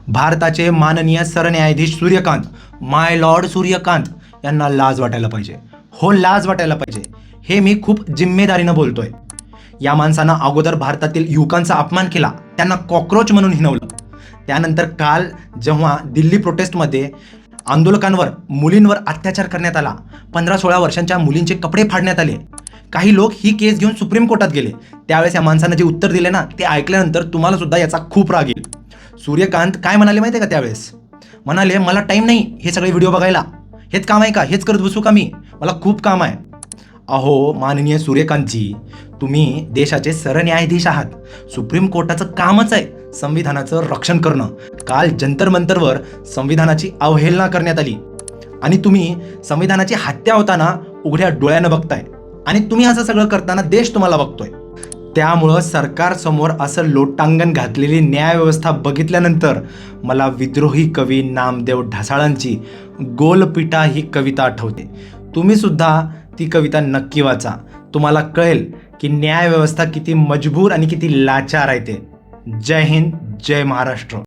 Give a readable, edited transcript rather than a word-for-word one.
भारताचे माननीय सरन्यायाधीश सूर्यकांत, माय लॉर्ड सूर्यकांत यांना लाज वाटायला पाहिजे. हो, लाज वाटायला पाहिजे. हे मी खूप जिम्मेदारीनं बोलतोय. या माणसानं अगोदर भारतातील युवकांचा अपमान केला, त्यांना कॉकरोच म्हणून हिणवलं. त्यानंतर काल जेव्हा दिल्ली प्रोटेस्टमध्ये आंदोलकांवर मुलींवर अत्याचार करण्यात आला, 15-16 वर्षांच्या मुलींचे कपडे फाडण्यात आले, काही लोक ही केस घेऊन सुप्रीम कोर्टात गेले. त्यावेळेस या माणसानं जे उत्तर दिले ना, ते ऐकल्यानंतर तुम्हाला सुद्धा याचा खूप राग येईल. सूर्यकांत काय म्हणाले माहिती आहे का त्यावेळेस? म्हणाले, मला टाईम नाही हे सगळे व्हिडिओ बघायला. हेच काम आहे का? हेच करत बसू का मी? मला खूप काम आहे. अहो माननीय सूर्यकांतजी, तुम्ही देशाचे सरन्यायाधीश आहात. सुप्रीम कोर्टाचं कामच आहे संविधानाचं रक्षण करणं. काल जंतर मंतरवर संविधानाची अवहेलना करण्यात आली आणि तुम्ही संविधानाची हत्या होताना उघड्या डोळ्यानं बघताय आणि तुम्ही असं सगळं करताना देश तुम्हाला बघतोय. त्यामुळं सरकारसमोर असं लोटांगण घातलेली न्यायव्यवस्था बघितल्यानंतर मला विद्रोही कवी नामदेव ढसाळांची गोलपिटा ही कविता आठवते. तुम्ही सुद्धा ती कविता नक्की वाचा. तुम्हाला कळेल की न्यायव्यवस्था किती मजबूर आणि किती लाचार आहे ते. जय हिंद, जय महाराष्ट्र.